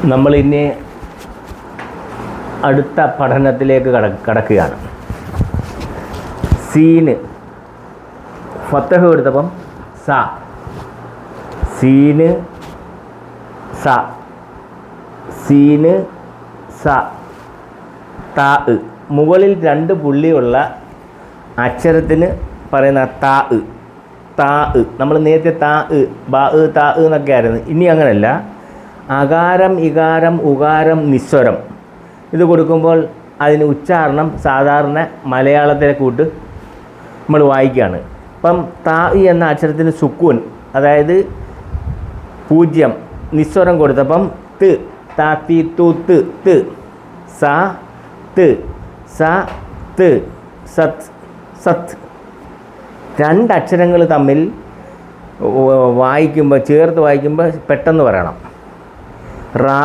നമ്മളിനി അടുത്ത പഠനത്തിലേക്ക് കടക്കുകയാണ്. സീന് ഫത്തഹ് കൊടുത്തപ്പം സ, സീന് സ, സീന് സ. താ, മുകളിൽ 2 പുള്ളിയുള്ള അക്ഷരത്തിന് പറയുന്ന താ. താ നമ്മൾ നേരത്തെ താ, ബാ, താ എന്നൊക്കെ ആയിരുന്നു. ഇനി അങ്ങനെയല്ല. അകാരം, ഇകാരം, ഉകാരം, നിസ്വരം ഇത് കൊടുക്കുമ്പോൾ അതിന് ഉച്ചാരണം സാധാരണ മലയാളത്തിലെ കൂട്ട് നമ്മൾ വായിക്കുകയാണ്. അപ്പം താ എന്ന അക്ഷരത്തിന് സുക്കൂൻ, അതായത് 0 നിസ്വരം കൊടുത്തപ്പം ത്, താ, തി, തു, ത്, ത്. സ, ത്, സ, ത്, സത്, സത്. 2 അക്ഷരങ്ങൾ തമ്മിൽ വായിക്കുമ്പോൾ, ചേർത്ത് വായിക്കുമ്പോൾ പെട്ടെന്ന് പറയണം. റാ,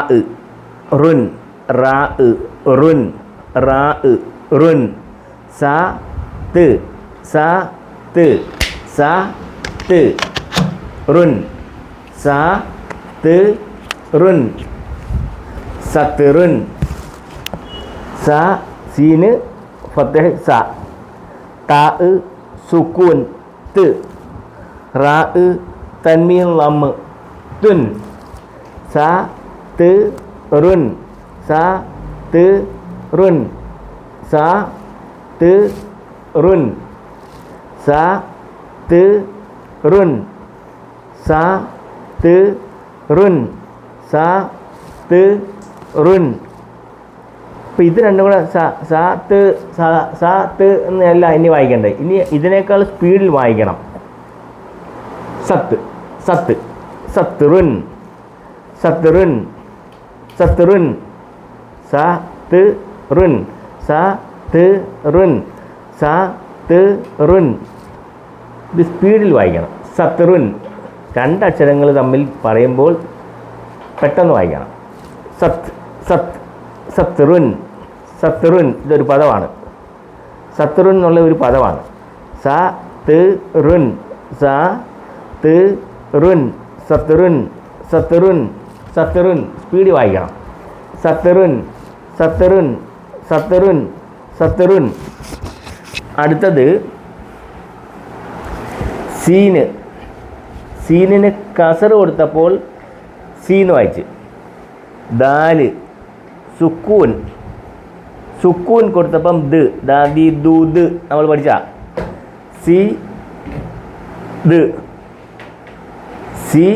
റുൻ, റാ, റുൻ, റാ, റുൻ. സ, ത്, സ, ത്, സ, ത്, റുൻ. സ, ത്, റുൻ, സത്റുൻ. സ, സീന് ഫത്തഹ് സ. താ, സുക്കൂൻ ത്. റാ, തൻമീൻ ലം തുൻ. സ, ത്, റുൻ, സ, ത്, റുൻ, സ, ത്, റുൻ, സ, ത്, റുൻ, സ, ത്, റുൻ, സ, ത്, റുൻ. അപ്പോൾ ഇത് രണ്ടും കൂടെ സ, ത്, സ, ത് എന്നല്ല ഇനി വായിക്കണ്ടേ. ഇനി ഇതിനേക്കാൾ സ്പീഡിൽ വായിക്കണം. സത്ത്, സത്ത്, സത്റുൻ, സത്റുൻ, സത്റുൻ. സ, ത്, റുൻ, സ, ത്, റുൻ, സ, ത്, റുൻ. ഇത് സ്പീഡിൽ വായിക്കണം. സത്റുൻ. 2 അക്ഷരങ്ങൾ തമ്മിൽ പറയുമ്പോൾ പെട്ടെന്ന് വായിക്കണം. സത്ത്, സത്ത്, സത്റുൻ, സത്റുൻ. ഇതൊരു പദമാണ്. സത്റുൻ എന്നുള്ള ഒരു പദമാണ്. സ, ത്, റുൻ, സ, ത്, റുൻ, സത്റുൻ, സത്റുൻ, സത്റുൻ. സ്പീഡിൽ വായിക്കണം. സത്റുൻ, സത്റുൻ, സത്റുൻ, സത്റുൻ. അടുത്തത് സീന്. സീനിന് കസർ കൊടുത്തപ്പോൾ സീന് വായിച്ച്. ദാല്, സുക്കൂൻ, സുക്കൂൻ കൊടുത്തപ്പം ദ്, ദാ, ദി, ദു, ദ് നമ്മൾ പഠിച്ച. സി, ദ്, സി,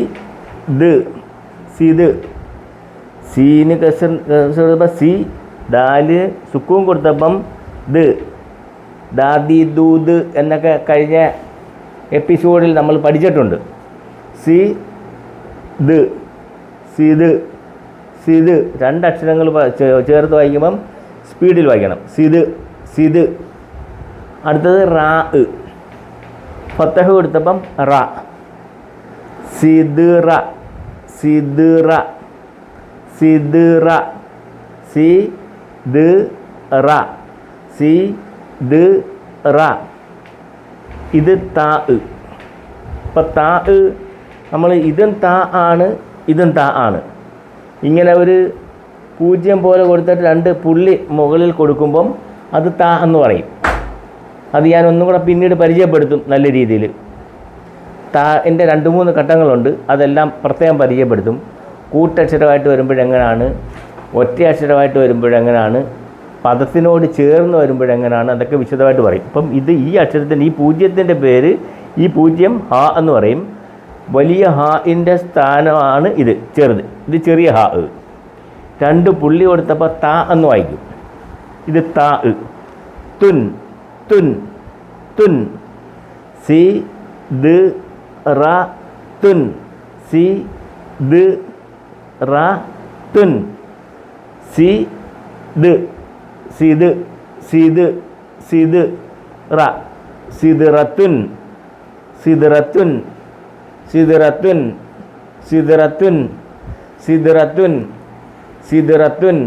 ദ്, സി, ദ്. സീന് കസർ കൊടുത്തപ്പം സി. ദാല് സുക്കൂൻ കൊടുത്തപ്പം ദ്, ദാ, ദി, ദു, ദ് എന്നൊക്കെ കഴിഞ്ഞ എപ്പിസോഡിൽ നമ്മൾ പഠിച്ചിട്ടുണ്ട്. സി, ദ്, സി, ദ്, സി, ദ്. 2 അക്ഷരങ്ങൾ ചേർത്ത് വായിക്കുമ്പം സ്പീഡിൽ വായിക്കണം. സിദ്, സിദ്. അടുത്തത് റാ. ഫത്തഹ് കൊടുത്തപ്പം റ. സിദ്റ, സിദ്റ, സിദ്റ. സി, ദ്, റ, സി, ദ്, റ. ഇത് താ. ഇപ്പം താ നമ്മൾ ഇതും താ ആണ്, ഇതും താ ആണ്. ഇങ്ങനെ ഒരു 0 പോലെ കൊടുത്തിട്ട് 2 പുള്ളി മുകളിൽ കൊടുക്കുമ്പം അത് താ എന്ന് പറയും. അത് ഞാൻ ഒന്നും കൂടെ പിന്നീട് പരിചയപ്പെടുത്തും നല്ല രീതിയിൽ. താൻ്റെ 2-3 ഘട്ടങ്ങളുണ്ട്. അതെല്ലാം പ്രത്യേകം പരിചയപ്പെടുത്തും. കൂട്ടക്ഷരമായിട്ട് വരുമ്പോഴെങ്ങനെയാണ്, ഒറ്റ അക്ഷരമായിട്ട് വരുമ്പോഴെങ്ങനെയാണ്, പദത്തിനോട് ചേർന്ന് വരുമ്പോഴെങ്ങനെയാണ്, അതൊക്കെ വിശദമായിട്ട് പറയും. ഇപ്പം ഇത് ഈ അക്ഷരത്തിൻ്റെ ഈ 0ൻ്റെ പേര്, ഈ 0 ഹ എന്ന് പറയും. വലിയ ഹാഇൻ്റെ സ്ഥാനമാണ് ഇത്, ചെറുത്. ഇത് ചെറിയ ഹാ. 2 പുള്ളി കൊടുത്തപ്പോൾ താ എന്ന് വായിക്കും. ഇത് താ. തുൻ, തുൻ, തുൻ. സി, ദ്, റ, തുൻ, സി, ദ്, റ, തുൻ. സി, ദ്, സിദ്, സിദ്, സിദ്, റ, സിദ്റത്തുൻ, സിദ്റത്തുൻ, സിദ്റത്തുൻ, സിദ്റത്തുൻ, സിദ്റത്തുൻ, സിദ്റത്തുൻ,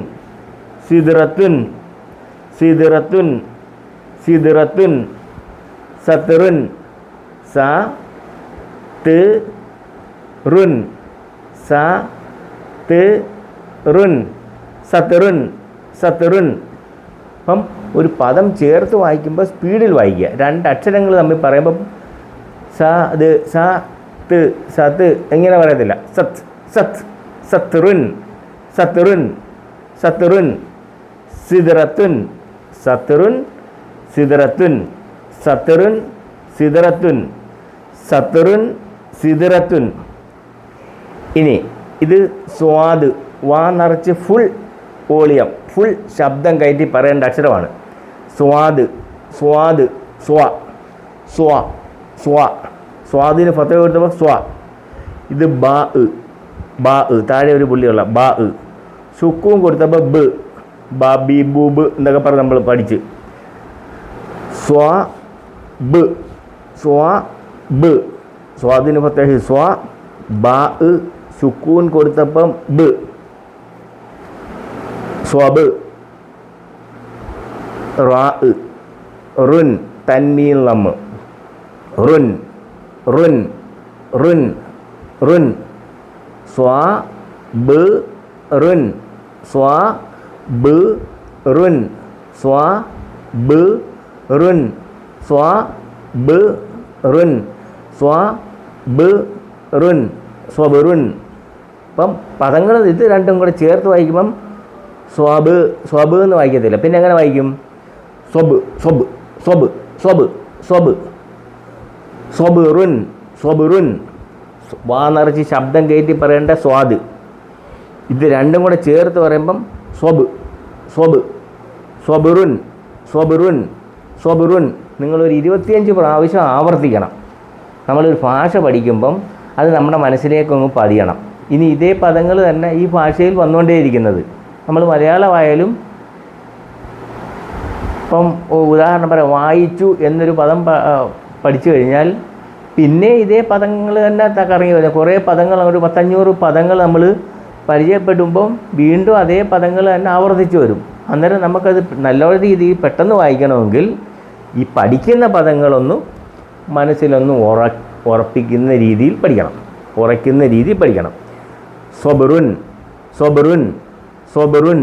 സിദ്റത്തുൻ, സിദ്റത്തുൻ, സിദ്റത്തുൻ. സത്റുൻ. സ, ത്, റുൻ, സ, ത്, റുൻ സത്റുൻ സത്റുൻ. അപ്പം ഒരു പദം ചേർത്ത് വായിക്കുമ്പോൾ സ്പീഡിൽ വായിക്കുക. രണ്ട് അക്ഷരങ്ങൾ തമ്മിൽ പറയുമ്പം സത് സത്ത് സത്ത് എങ്ങനെ പറയത്തില്ല. സത്ത് സത്ത് സത്റുൻ സത്റുൻ സത്റുൻ. സിദ്റത്തുൻ സത്റുൻ സിദ്റത്തുൻ സത്റുൻ സിദ്റത്തുൻ സത്റുൻ സിദ്റത്തുൻ. ഇനി ഇത് സ്വാദ്, വാ നിറച്ച് ഫുൾ വോളിയം, ഫുൾ ശബ്ദം കയറ്റി പറയേണ്ട അക്ഷരമാണ്. സ്വാദ് സ്വാദ് സ്വ സ്വ സ്വ. സ്വാദിന് ഫത്തഹ കൊടുത്തപ്പോൾ സ്വ. ഇത് ബാ ബാ, താഴെ ഒരു പുള്ളിയുള്ള ബാ. സുക്കും കൊടുത്തപ്പോൾ ബ്, ബാ ബി ബു ബ് എന്നൊക്കെ പറഞ്ഞ് നമ്മൾ പഠിച്ച്. സ്വ ബ് സ്വ ബ്. സ്വാദിന് ഫത്തഹ സ്വ. ബാ സുക്കൂൻ കൊടുത്തപ്പം ബ്, സ്വബ്. റാ റുൻ തൻവീൻ ലം. റുൻ റുൻ റുൻ റുൻ. സ്വാ ബ് റുൻ സ്വാ ബ് റുൻ സ്വാ ബ് റുൻ സ്വാ ബ് റുൻ സ്വാ ബ് റുൻ സ്വബറുൻ. അപ്പം പദങ്ങൾ ഇത് രണ്ടും കൂടെ ചേർത്ത് വായിക്കുമ്പം സ്വബ് സ്വബ് എന്ന് വായിക്കത്തില്ല. പിന്നെ എങ്ങനെ വായിക്കും? സ്വബ് സ്വബ് സ്വബ് സ്വബ് സ്വബ് സ്വബറുൻ സ്വബറുൻ. വാ നിറച്ച് ശബ്ദം കയറ്റി പറയേണ്ട സ്വാദ്. ഇത് രണ്ടും കൂടെ ചേർത്ത് പറയുമ്പം സ്വബ് സ്വബ് സ്വബറുൻ സ്വബറുൻ സ്വബറുൻ. നിങ്ങളൊരു 25 പ്രാവശ്യം ആവർത്തിക്കണം. നമ്മളൊരു ഭാഷ പഠിക്കുമ്പം അത് നമ്മുടെ മനസ്സിലേക്കൊന്ന് പതിയണം. ഇനി ഇതേ പദങ്ങൾ തന്നെ ഈ ഭാഷയിൽ വന്നുകൊണ്ടേയിരിക്കുന്നത്. നമ്മൾ മലയാളമായാലും ഇപ്പം ഉദാഹരണം പറയാം, വായിച്ചു എന്നൊരു പദം പഠിച്ചു കഴിഞ്ഞാൽ പിന്നെ ഇതേ പദങ്ങൾ തന്നെ കറങ്ങി വരും. കുറേ പദങ്ങൾ, ഒരു 500 പദങ്ങൾ നമ്മൾ പരിചയപ്പെടുമ്പം വീണ്ടും അതേ പദങ്ങൾ തന്നെ ആവർത്തിച്ച് വരും. അന്നേരം നമുക്കത് നല്ല രീതിയിൽ പെട്ടെന്ന് വായിക്കണമെങ്കിൽ ഈ പഠിക്കുന്ന പദങ്ങളൊന്നും മനസ്സിലൊന്നും ഉറപ്പിക്കുന്ന രീതിയിൽ പഠിക്കണം, ഉറയ്ക്കുന്ന രീതിയിൽ പഠിക്കണം. സ്വബറുൻ സ്വബറുൻ സ്വബറുൻ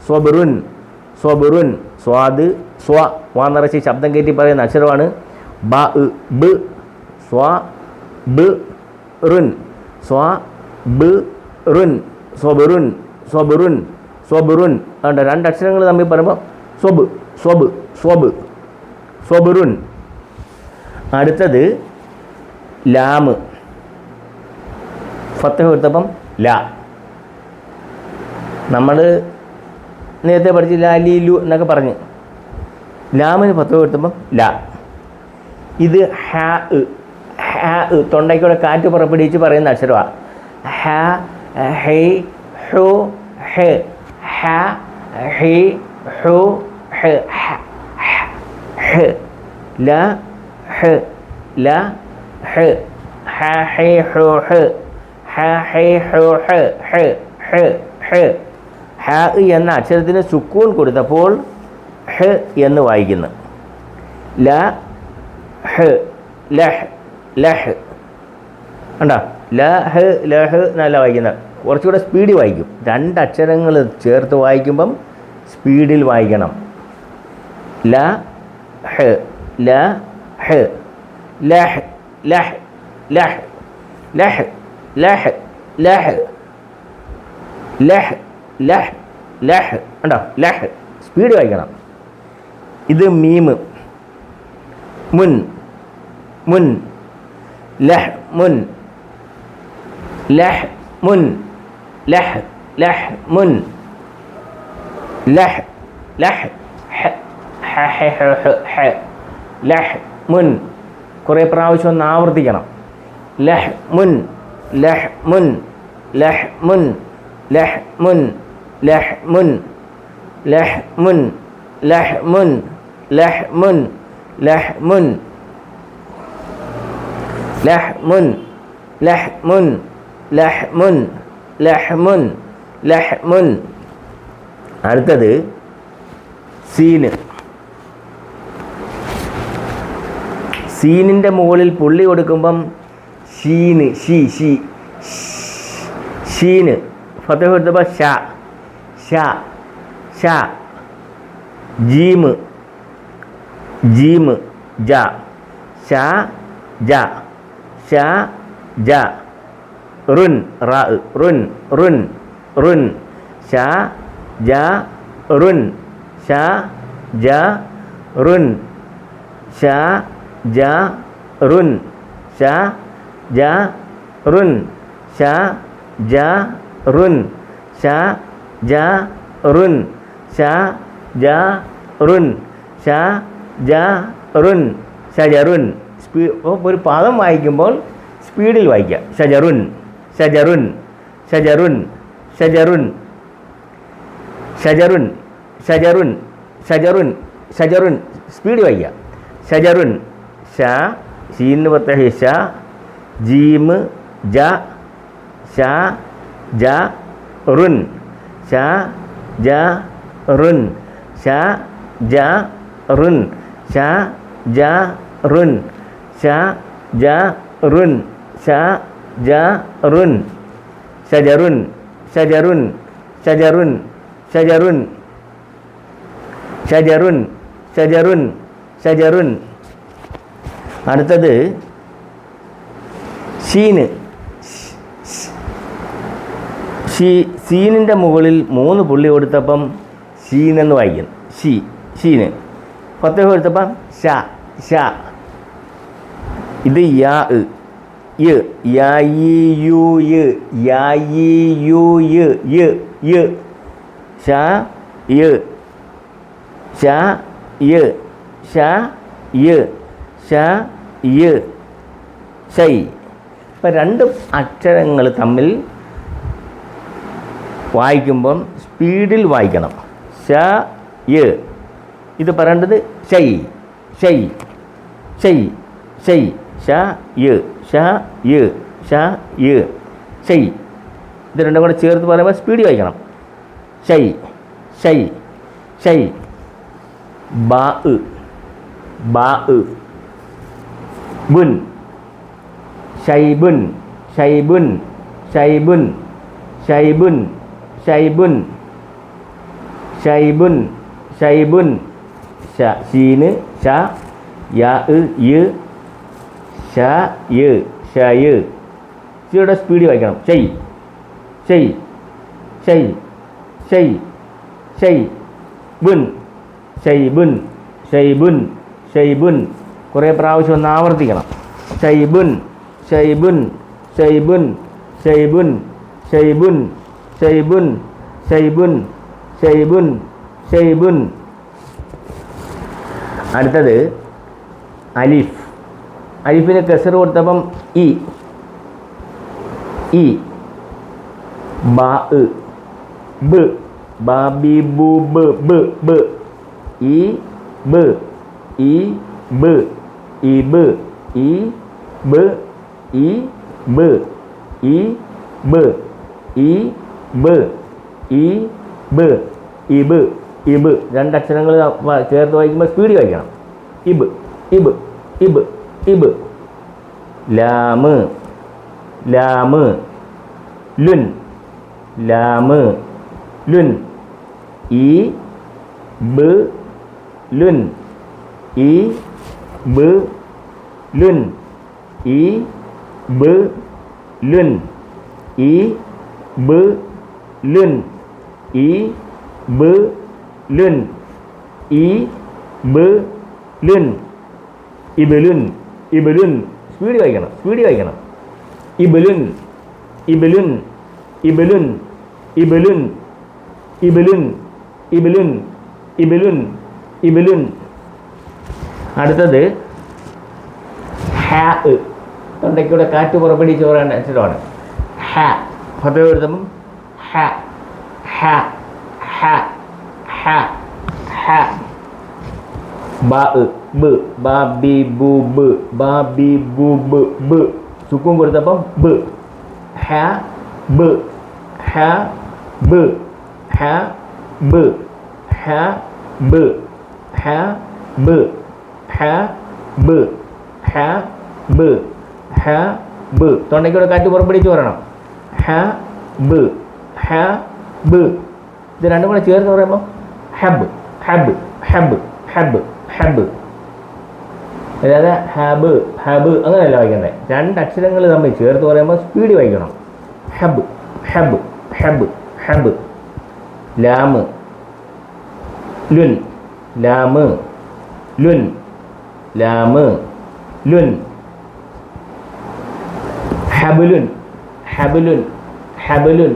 സ്വബറുൻ സ്വബറുൻ. സ്വാദ് സ്വ, വാ നിറച്ച് ശബ്ദം കയറ്റി പറയുന്ന അക്ഷരമാണ്. ബ ബ് സ്വ ബ് റുൻ സ്വ ബ് റുൻ സ്വബറുൻ സ്വബറുൻ സ്വബറുൻ. അതുകൊണ്ട് രണ്ട് അക്ഷരങ്ങൾ തമ്മിൽ പറയുമ്പോൾ സ്വബ് സ്വബ് സ്വബ് സ്വബറുൻ. അടുത്തത് ലാമ്. ഫത്തഹ കൊടുത്തപ്പം ലാ. നമ്മൾ നേരത്തെ പഠിച്ച് ലാ ലീ ലു എന്നൊക്കെ പറഞ്ഞ് ലാമിന് ഫത്തഹ കൊടുത്തപ്പം ലാ. ഇത് ഹാ ഹാ, തൊണ്ടയ്ക്കൂടെ കാറ്റ് പുറപ്പെടുവിച്ച് പറയുന്ന അക്ഷരമാണ്. ഹ ഹൈ ഹു ഹെ ഹ ഹൈ ഹു ഹെ ഹ ല ഹ ല ഹ ഹ ഹൈ ഹു ഹ ഹ ഹൈ ഹു ഹ ഹ ഹ ഹ. ഹ എന്ന അക്ഷരത്തിന് സുക്കൂൻ കൊടുത്തപ്പോൾ ഹ എന്ന് വായിക്കുന്നു. ല ഹ ലഹ് ലഹ്. കണ്ടോ? ലഹ് ലഹ് എന്നല്ല വായിക്കുന്നത്, കുറച്ചുകൂടെ സ്പീഡിൽ വായിക്കും. രണ്ട് അക്ഷരങ്ങൾ ചേർത്ത് വായിക്കുമ്പം സ്പീഡിൽ വായിക്കണം. ല ഹ് ല ഹ് ലഹ് ലഹ് ലഹ് ലഹ് ലഹ് ലഹ് ലഹ് ലഹ് ലഹ്. കണ്ടോ? ലഹ് സ്പീഡ് വായിക്കണം. ഇത് മീമ്. മുൻ മുൻ ലഹ് മുൻ ലഹ് മുൻ ലഹ് ലഹ് മുൻ ലഹ് ലഹ് ഹ ഹ ഹ ഹ ലഹ് മുൻ. കുറേ പ്രാവശ്യം ഒന്ന് ആവർത്തിക്കണം. ലഹ് മുൻ ലഹ് മുൻ ലഹ് മുൻ ലഹ് മുൻ ലഹ് മുൻ ലഹ് മുൻ ലഹ് മുൻ ലഹ് മുൻ ലഹ് മുൻ ലഹ് മുൻ ലഹ് മുൻ ലഹ് മുൻ ലഹ് മുൻ ലഹ് മുൻ. അടുത്തത് സീന്. സീനിൻ്റെ മുകളിൽ പുള്ളി കൊടുക്കുമ്പം ഷീന് ഷീ ഷീ ഷീന്. ഫത്തഹ കൊടുത്തപ്പോൾ ഷ ഷ ജീമ് ജ ഷ ജ ഷ ജ റുൻ റാ റുൻ ഷ ജ റുൻ ഷ ജ റുൻ ഷ ജ റുൻ ഷ ജ റുൻ ഷ ജ റുൻ ഷ ജ റുൻ ഷ ജ റുൻ ഷ ജ റുൻ ഷജറുൻ. ഒരു പദം വായിക്കുമ്പോൾ സ്പീഡിൽ വായിക്കുക. ഷജറുൻ ഷജറുൻ ഷജറുൻ ഷജറുൻ ഷജറുൻ ഷജറുൻ ഷജറുൻ ഷജറുൻ സ്പീഡ് വായിക്കുക. ഷജറുൻ ഷ ഷീന് പ്രത്യേക ഷ ജീമ് ജ ഷ ജ റുൻ ഷ ജ റുൻ ഷ ജ റുൻ ഷ ജ റുൻ ഷ ജ റുൻ ഷ ജ റുൻ ഷജറുൻ ഷജറുൻ ഷജറുൻ ഷജറുൻ ഷജറുൻ ഷജറുൻ ഷജറുൻ. അടുത്തത് ഷീന്. സീനിൻ്റെ മുകളിൽ 3 പുള്ളി കൊടുത്തപ്പം ഷീനെന്ന് വായിക്കുന്നു. ഷീന് പ്രത്യേകം കൊടുത്തപ്പം ഷ ഷ. ഇത് യാ യ് യാ ഈ യു യ് യാ ഈ യു യ് യ് യ് ഷ യ് ഷ യ് ഷ യ് ഷ യ് ഷൈ. ഇപ്പം 2 അക്ഷരങ്ങൾ തമ്മിൽ വായിക്കുമ്പം സ്പീഡിൽ വായിക്കണം. ഷ യ്. ഇത് പറയേണ്ടത് ഷൈ ഷൈ ഷൈ ഷൈ ഷ യ് ഷ യ് ഷ യ് ഷൈ. ഇത് 2 കൂടെ ചേർത്ത് പറയുമ്പോൾ സ്പീഡിൽ വായിക്കണം. ഷൈ ഷൈ ഷൈ. ബാ ബാ ബുൻ ഷൈബുൻ ഷൈബുൻ ഷൈബുൻ ഷൈബുൻ ഷൈബുൻ ഷൈബുൻ ഷൈബുൻ. ഷീന് ഷ യാ യ് ഷ യ് ഷയ്. യുടെ സ്പീഡിൽ വായിക്കണം. ഷൈ ഷൈ ഷൈ ഷൈ ഷൈ ബുൻ ഷൈബുൻ ഷൈബുൻ ഷൈബുൻ. കുറേ പ്രാവശ്യം ഒന്ന് ആവർത്തിക്കണം. ഷൈബുൻ ഷൈബുൻ ഷൈബുൻ ഷൈബുൻ ഷൈബുൻ ഷൈബുൻ ഷൈബുൻ ഷൈബുൻ ഷൈബുൻ. അടുത്തത് അലിഫ്. അലിഫിന് കസർ കൊടുത്തപ്പം ഇ ബാ ബ് ബാ ബി ബു ബ് ബ് ബ് ഇ ബ് ഇ ബ് ഇ ബ് ഇ ബ് ഇ ബ് ഇ ബ് ഇ ബ് ഇ ബ് ഇബ് ഇബ്. 2 അക്ഷരങ്ങൾ ചേർത്ത് വായിക്കുമ്പോൾ സ്പീഡിൽ വായിക്കണം. ഇബ് ഇബ് ഇബ് ഇബ്. ലാമ് ലാമ് ലുൻ ലാമ് ലുൻ ഇ ബ് ലുൻ ഇ ബ് ലുൻ ഇ ബ് ലുൻ ഇ ബ് ലുൻ ഇ ബ് ലുൻ ഇ ബ് ലുൻ ഇബലുൻ ഇബലുൻ. സ്പീഡ് വായിക്കണം. ഇബലുൻ ഇബലുൻ ഇബലുൻ ഇബലുൻ ഇബലുൻ ഇബലുൻ ഇബലുൻ ഇബലുൻ. അടുത്തത് ഹാ. തൊണ്ടയ്ക്കൂടെ കാറ്റ് പുറപ്പെടുവിച്ച് പറയേണ്ട അക്ഷരമാണ് ഹ. ഫതഹ എഴുതുമ്പം ഹ ഹ ഹ ഹ ഹ. ബാ ബ് ബാ ബി ബു ബ് ബാ ബി ബു ബ് ബ്. സുക്കൂൻ കൊടുത്തപ്പം ബ് ഹ ബ് ഹ ബ് ഹ ബ് ഹ ബ് ഹ ബ് ഹ ബ് ഹ ബ് ഹ ബ്. തൊണ്ടയ്ക്കൂടെ കാറ്റ് പുറപ്പെടുവിച്ച് പറയണം. ഹ ബ് ഹ ബ് ഇത് രണ്ടും കൂടെ ചേർത്ത് പറയുമ്പോൾ ഹബ് ഹബ് ഹബ് ഹബ് ഹബ്. അല്ലാതെ ഹബ് ഹബ് അങ്ങനെയല്ല വായിക്കണ്ടേ. രണ്ടക്ഷരങ്ങൾ തമ്മിൽ ചേർത്ത് പറയുമ്പോൾ സ്പീഡ് വായിക്കണം. ഹബ് ഹബ് ഹബ് ഹബ്. ലാമ് ലുൻ ലാമ് ലുൻ ലാമ് ലുൻ. ഹബലുൻ ഹബലുൻ ഹബലുൻ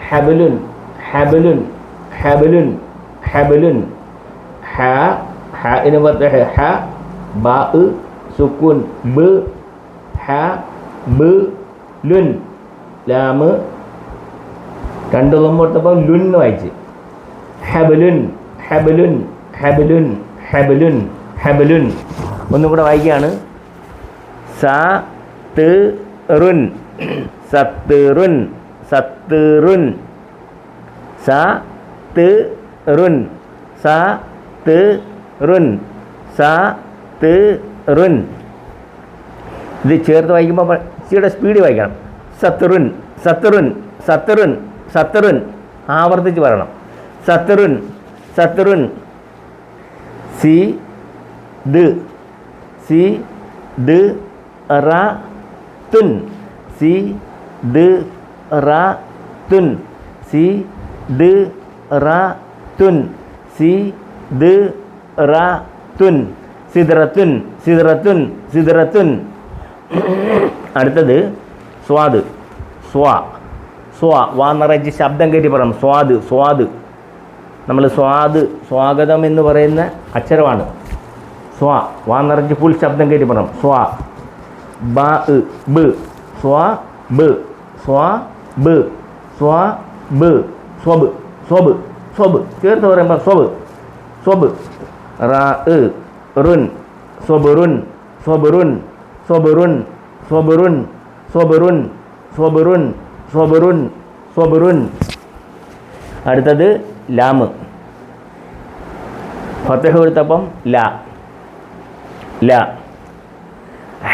ഹബലുൻ ഹബലുൻ ഹബലുൻ ഹബലുൻ. ഹ ഹാഇന് ഫത്ഹ് ഹ ബാ സുക്കൂൻ ബ് ഹ ബ് ലുൻ. ലാമ് രണ്ട് കൊടുത്തപ്പോൾ ലുൻ വായിച്ച്. ഹബലുൻ ഹബലുൻ ഹബലുൻ ഹബലുൻ ഹബലുൻ. ഒന്നും കൂടെ വായിക്കുകയാണ്. സത്റുൻ സത്റുൻ സത്റുൻ സത്റുൻ സത്റുൻ സത്റുൻ. ഇത് ചേർത്ത് വായിക്കുമ്പോൾ ഇച്ചിരിയുടെ സ്പീഡ് വായിക്കണം. സത്റുൻ സത്റുൻ സത്റുൻ സത്റുൻ. ആവർത്തിച്ച് പറയണം. സത്റുൻ സത്റുൻ. സി ദ് സി ദ് റ തുൻ സി ദ് റ തുൻ സി ദ് റ തുൻ സി ദ് റ തുൻ. സിദ്റത്തുൻ സിദ്റത്തുൻ സിദ്റത്തുൻ. അടുത്തത് സ്വാദ് സ്വാ സ്വാ. വാ നിറച്ച് ശബ്ദം കയറ്റി പറയണം. സ്വാദ് സ്വാദ്. നമ്മൾ സ്വാദ് സ്വാഗതം എന്ന് പറയുന്ന അക്ഷരമാണ്. സ്വാ. വാ നിറച്ച് ഫുൾ ശബ്ദം കയറ്റി പറയണം. സ്വാ. ബ ബ് സ്വാ ബ് സ്വാ ബ് സ്വാ ബ് സ്വബ് സ്വബ് സ്വബ്. ചേർത്ത് പറയുമ്പോൾ സ്വബ് സ്വബ്. റാ റുൻ സ്വബുറുൻ സ്വബുറുൻ സ്വബുറുൻ സ്വബുറുൻ സ്വബുറുൻ സ്വബുറുൻ സ്വബുറുൻ സ്വബുറുൻ. അടുത്തത് ലാമ്. ഫത്ഹ് കൊടുത്തപ്പം ല ല.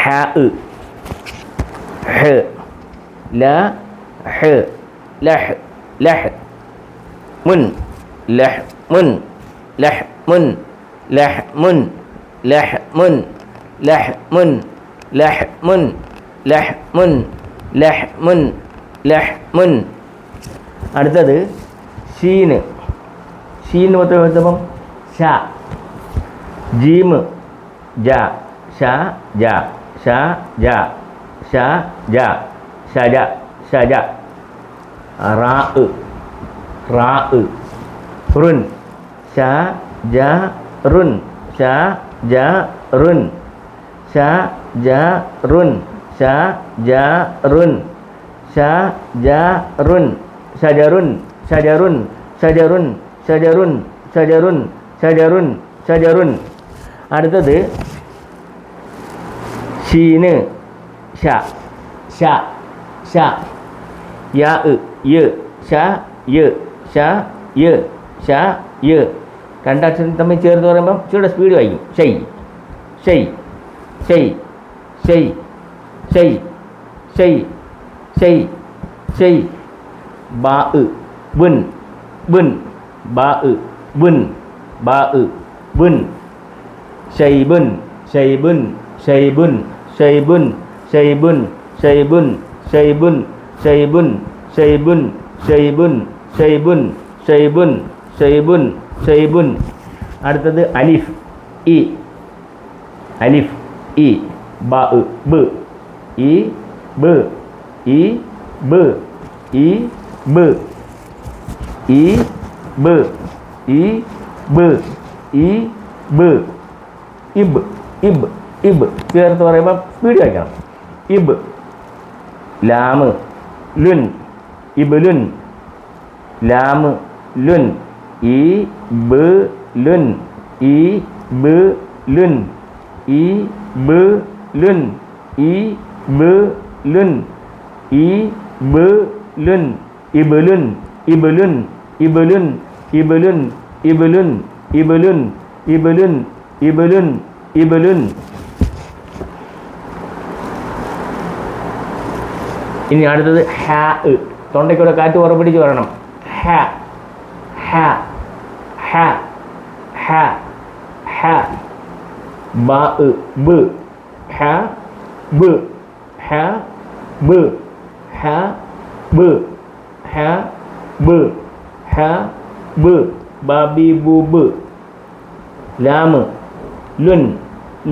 ഹ ഹ ല ഹ ലഹ് ലഹ്. മുൻ ലഹ് മുൻ ലഹ് മുൻ ലഹ് മുൻ ലഹ് മുൻ ലഹ് മുൻ ലഹ് മുൻ ലഹ് മുൻ ലഹ് മുൻ ലഹ് മുൻ. അടുത്തത് ഷീന്. ഷീന് മൊത്തം എടുത്തപ്പം ഷ. ജീമ് ജ ഷ ജ ഷ ജ ഷ ജ ഷജ ഷജ. റാ റാ റുൻ ഷ ജ റുൻ ഷ ജ റുൻ ഷ ജ റുൻ ഷ ജ റുൻ ഷ ജ റുൻ. ഷജറുൻ ഷജറുൻ ഷജറുൻ ഷജറുൻ ഷജറുൻ ഷജറുൻ ഷജറുൻ. അടുത്തത് ഷീന് ഷ ഷ ഷ. യാ യ ഷ യ ഷ യ ഷ യ. രണ്ടക്ഷരം തമ്മിൽ ചേർത്ത് പറയുമ്പം ഇച്ചിരി സ്പീഡ് വായിക്കും. ഷൈ ഷൈ ഷൈ ഷൈ ഷൈ ഷൈ ഷൈ ഷൈ. ബാ ബുൻ ബുൻ ബാ ബുൻ ബാ ബുൻ. ഷൈബുൻ ഷൈബുൻ ഷൈബുൻ ഷൈബുൻ ഷൈബുൻ ഷൈബുൻ ഷൈബുൻ ഷൈബുൻ ഷൈബുൻ ഷൈബുൻ ഷൈബുൻ ഷൈബുൻ ഷൈബുൻ ഷൈബുൻ. അടുത്തത് അലിഫ് ഇ അലിഫ് ഇ. ബ ബ് ഇ ബ് ഇ ബ് ഇ ബ് ഇ ബ് ഇ ബ് ഇ ബ്. ഇബ് ഇബ് ഇബ്. ചേർത്ത് പറയുമ്പോൾ സ്പീഡ് വയ്ക്കണം. ഇബ്. ലാമ് ലുൻ ഇബ്ലുൻ ലാമ് ലുൻ ഇ ബ് ലുൻ ഇ ബ് ലുൻ ഇ ബ് ലുൻ ഇ ബ് ലുൻ ഇ ബ് ലുൻ. ഇബ്ലുൻ ഇബ്ലുൻ ഇബ്ലുൻ ഇബ്ലുൻ ഇബ്ലുൻ ഇബ്ലുൻ ഇബ്ലുൻ ഇബ്ലുൻ ഇബ്ലുൻ. ഇനി അടുത്തത് ഹ. തൊണ്ടയ്ക്കൂടെ കാറ്റ് ഉറപ്പിടിച്ച് പറയണം. ഹ ഹ ഹ ഹ ഹ ഹ ബ ബ ഹ ബ ഹ ബ ഹ ബ ഹ ബ ഹ ബ ബാബി ബു ബ ലാമ് ലുൻ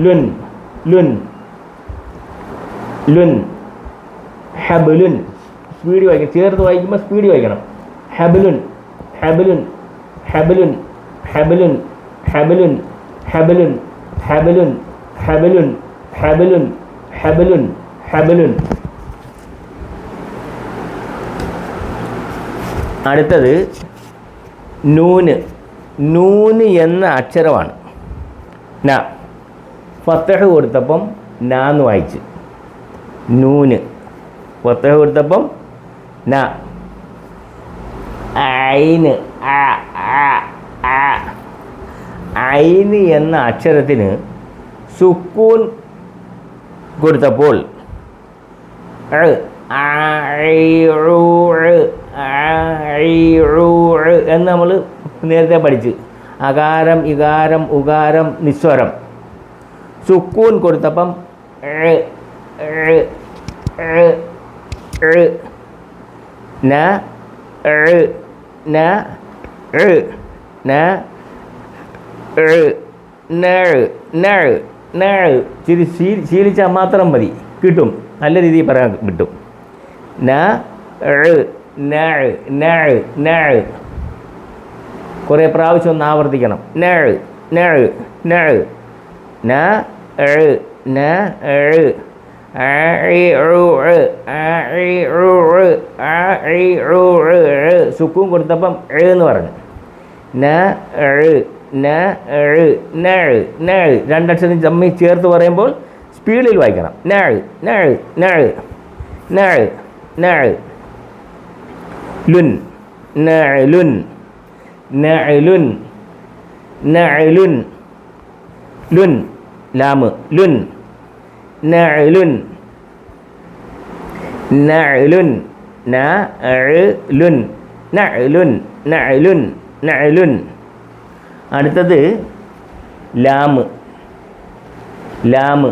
ലുൻ ലുൻ ലുൻ ഹബലുൻ സ്പീഡ് വായിക്കണം, ചേർത്ത് വായിക്കുമ്പോൾ സ്പീഡ് വായിക്കണം. ഹബലുൻ ഹബലുൻ ഹബലുൻ ഹബലുൻ ഹബലുൻ ഹബലുൻ ഹബലുൻ ഹബലുൻ ഹബലുൻ ഹബലുൻ ഹബലുൻ. അടുത്തത് നൂന്. നൂന് എന്ന അക്ഷരമാണ്. ന ഫത്തഹ് കൊടുത്തപ്പം നാന്ന് വായിച്ച്. നൂന് ഫത്തഹ് കൊടുത്തപ്പം ന. ഐന് ഐന് എന്ന അക്ഷരത്തിന് സുക്കൂൻ കൊടുത്തപ്പോൾ എന്ന് നമ്മൾ നേരത്തെ പഠിച്ച്. അകാരം ഇകാരം ഉകാരം നിസ്വരം. സുക്കൂൻ കൊടുത്തപ്പം ന ന ന ശീലിച്ചാൽ മാത്രം മതി, കിട്ടും, നല്ല രീതിയിൽ പറയാൻ കിട്ടും. ന കുറേ പ്രാവശ്യം ഒന്ന് ആവർത്തിക്കണം. ന സുക്കൂൻ കൊടുത്തപ്പം എന്ന് പറഞ്ഞു. രണ്ടക്ഷരം തമ്മിൽ ചേർത്ത് പറയുമ്പോൾ സ്പീഡിൽ വായിക്കണം. ലുൻ നഅലുൻ നഅലുൻ നഅലുൻ ലുൻ ലാമ് ലുൻ നഅലുൻ നഅലുൻ നഅലുൻ നഅലുൻ നഅലുൻ നഅലുൻ. അടുത്തത് ലാമ്. ലാമ്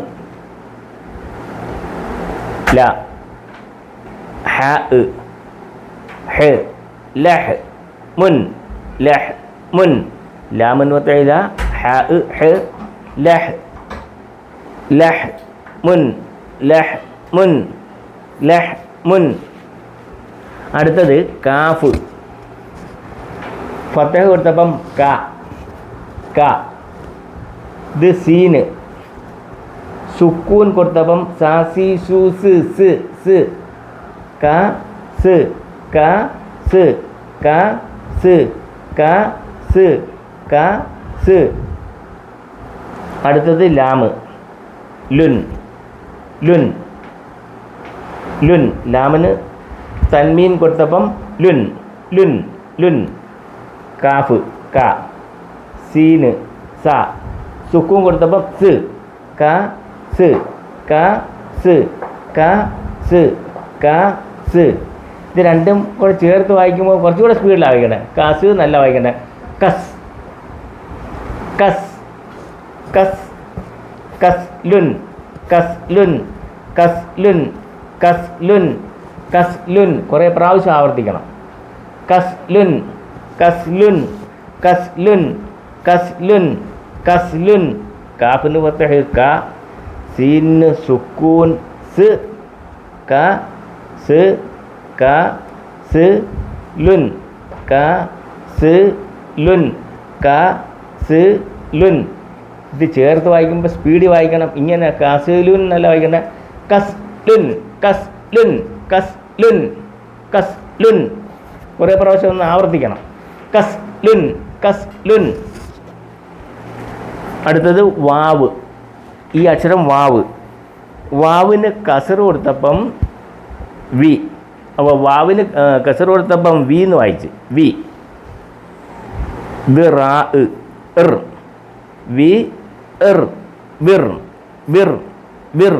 ല ഹ ഹ ലഹ് മുൻ ലഹ് മുൻ ലാമൻ വത്തഇല ഹ ഹ ലഹ് ലഹ് മുൻ ലഹ് മുൻ ലഹ് മുൻ. അടുത്തത് കാഫ്. ഫത്തഹ് കൊടുത്തപ്പം ക ക. ഇത് സീന്. സുക്കൂൻ കൊടുത്തപ്പം സാസി സു സ് സ് സ് ക സ് ക സ് ക സ് ക സ് ക സ്. അടുത്തത് ലാമ്. ലുൻ ലുൻ ലുൻ ലാമിന് തൻമീൻ കൊടുത്തപ്പം ലുൻ ലുൻ ലുൻ. കാഫ് ക. സീന് സ. സുക്കൂൻ കൊടുത്തപ്പം സ് ക സ് ക സ് ക സ് ക സ്. ഇത് രണ്ടും കൂടെ ചേർത്ത് വായിക്കുമ്പോൾ കുറച്ചുകൂടെ സ്പീഡിലാണ് വായിക്കണേ. കസ് നല്ല വായിക്കണേ. കസ് കസ് കസ് കസ് ലുൻ കസ് ലുൻ കസ് ലുൻ കസ് ലുൻ കസ് ലുൻ. കുറേ പ്രാവശ്യം ആവർത്തിക്കണം. കസ് ലുൻ കസ് ലുൻ കസ് ലുൻ കസ് ലുൻ കസ് ലുൻ. കാഫിന് ഫത്തഹ് ക. സീന് സുക്കൂൻ സ് ക സ് ക സ് ലുൻ ക സ് ലുൻ ക സ് ലുൻ. ഇത് ചേർത്ത് വായിക്കുമ്പോൾ സ്പീഡിൽ വായിക്കണം. ഇങ്ങനെ കസ് ലുൻ എന്നല്ല വായിക്കണേ. കസ് ലുൻ കസ് ലുൻ കസ് ലുൻ കസ് ലുൻ. കുറേ പ്രാവശ്യം ഒന്ന് ആവർത്തിക്കണം. കസ് ലുൻ കസ് ലുൻ. അടുത്തത് വാവ്. ഈ അക്ഷരം വാവ്. വാവിന് കസർ കൊടുത്തപ്പം വി. അപ്പോൾ വാവിന് കസർ കൊടുത്തപ്പം വി എന്ന് വായിച്ച്. വി. ഇത് റാ ഇർ വി ഇർ വിർ വിർ വിർ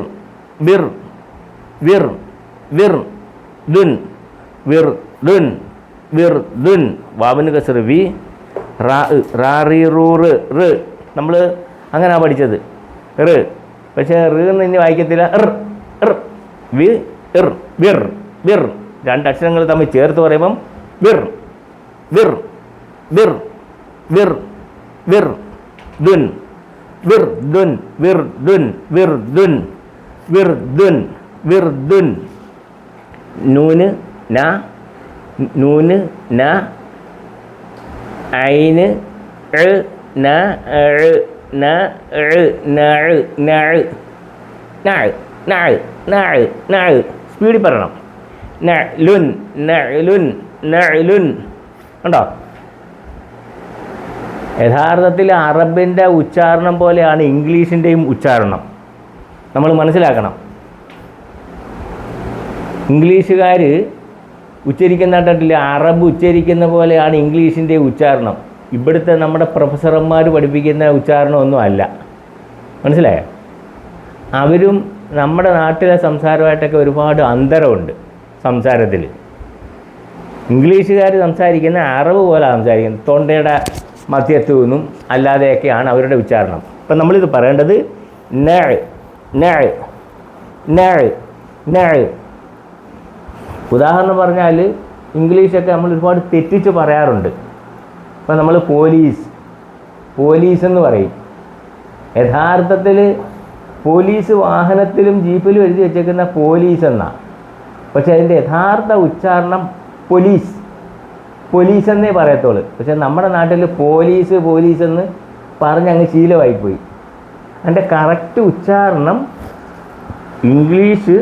വിർ വിർ വിർ ദുൻ വിർ ദുൻ വിർദുൻ, വാവിന് കസർ വി, റാ റാ റീ റൂ റ് റ്, നമ്മൾ അങ്ങനെയാണ് പഠിച്ചത് റ്. പക്ഷേ റ് എന്ന് ഇനി വായിക്കത്തില്ല. വി ഇർ വിർ വിർ, രണ്ടക്ഷരങ്ങൾ തമ്മിൽ ചേർത്ത് പറയുമ്പം വിർ വിർ വിർ വിർ വിർ ദുൻ വിർ ദുൻ വിർ ദുൻ വിർ ദുൻ വിർ ദുൻ വിർ ദുൻ. നൂന് ന, നൂന് ന, ഐന് ന ന ന, സ്പീഡിൽ പറയണം. നഅ്ലുൻ നഅ്ലുൻ നഅ്ലുൻ. ഉണ്ടോ? യഥാർത്ഥത്തിൽ അറബിൻ്റെ ഉച്ചാരണം പോലെയാണ് ഇംഗ്ലീഷിൻ്റെയും ഉച്ചാരണം. നമ്മൾ മനസ്സിലാക്കണം. ഇംഗ്ലീഷുകാർ ഉച്ചരിക്കുന്നിട്ടില്ല, അറബ് ഉച്ചരിക്കുന്ന പോലെയാണ് ഇംഗ്ലീഷിൻ്റെ ഉച്ചാരണം. ഇവിടുത്തെ നമ്മുടെ പ്രൊഫസർമാർ പഠിപ്പിക്കുന്ന ഉച്ചാരണമൊന്നും അല്ല. മനസ്സിലായോ? അവരും നമ്മുടെ നാട്ടിലെ സംസാരമായിട്ടൊക്കെ ഒരുപാട് അന്തരമുണ്ട് സംസാരത്തിൽ. ഇംഗ്ലീഷുകാർ സംസാരിക്കുന്ന അറബ് പോലെ സംസാരിക്കുന്നത്, തൊണ്ടയുടെ മധ്യത്തു നിന്നും അല്ലാതെയൊക്കെയാണ് അവരുടെ ഉച്ചാരണം. അപ്പം നമ്മളിത് പറയേണ്ടത് ന ന ന ന. ഉദാഹരണം പറഞ്ഞാൽ ഇംഗ്ലീഷൊക്കെ നമ്മൾ ഒരുപാട് തെറ്റിച്ച് പറയാറുണ്ട്. ഇപ്പം നമ്മൾ പോലീസ് എന്ന് പറയും. യഥാർത്ഥത്തിൽ പോലീസ് വാഹനത്തിലും ജീപ്പിലും എഴുതി വെച്ചേക്കുന്ന പോലീസ് എന്നാണ്. പക്ഷേ അതിൻ്റെ യഥാർത്ഥ ഉച്ചാരണം പോലീസ് എന്നേ പറയത്തുള്ളൂ. പക്ഷേ നമ്മുടെ നാട്ടിൽ പോലീസ് എന്ന് പറഞ്ഞങ്ങ് ശീലമായിപ്പോയി. അതിൻ്റെ കറക്റ്റ് ഉച്ചാരണം ഇംഗ്ലീഷ്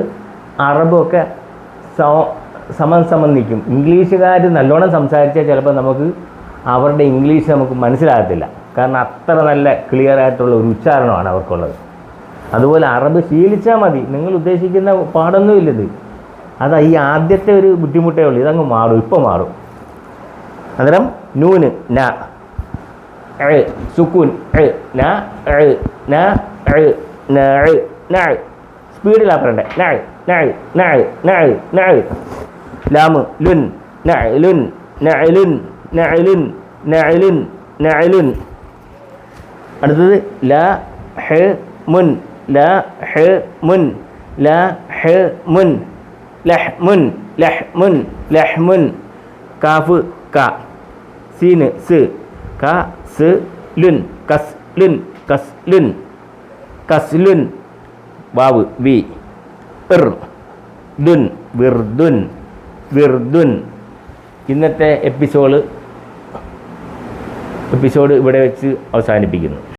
അറബൊക്കെ സമം നിൽക്കും. ഇംഗ്ലീഷുകാർ നല്ലോണം സംസാരിച്ചാൽ ചിലപ്പോൾ നമുക്ക് അവരുടെ ഇംഗ്ലീഷ് നമുക്ക് മനസ്സിലാകത്തില്ല. കാരണം അത്ര നല്ല ക്ലിയർ ആയിട്ടുള്ള ഒരു ഉച്ചാരണമാണ് അവർക്കുള്ളത്. അതുപോലെ അറബ് ശീലിച്ചാൽ മതി, നിങ്ങൾ ഉദ്ദേശിക്കുന്ന പാടൊന്നുമില്ലത്. അതാ ഈ ആദ്യത്തെ ഒരു ബുദ്ധിമുട്ടേ ഉള്ളൂ. ഇതങ്ങ് മാറും, ഇപ്പം മാറും. അന്നേരം നൂന് ന, സുക്കൂൻ ന ന ന ന, സ്പീഡിലാ പറയണ്ടേ. ന ന ന ന ന. ലാമ് ലുൻ നഅ്ലുൻ നഅ്ലുൻ നഅ്ലുൻ നഅ്ലുൻ നഅ്ലുൻ. അടുത്തത് ലാ ഹ മുൻ ലാ ഹ മുൻ ലാ ഹ മുൻ ലഹ്മുൻ ലഹ്മുൻ ലഹ്മുൻ. കാഫ് ക, സീന് സ്, ക സ് ലുൻ കസ്ലുൻ കസ്ലുൻ കസ്ലുൻ. വാവ് വി, ഇർ ദുൻ വിർദുൻ വിർദുൻ. ഇന്നത്തെ എപ്പിസോഡ് ഇവിടെ വെച്ച് അവസാനിപ്പിക്കുന്നു.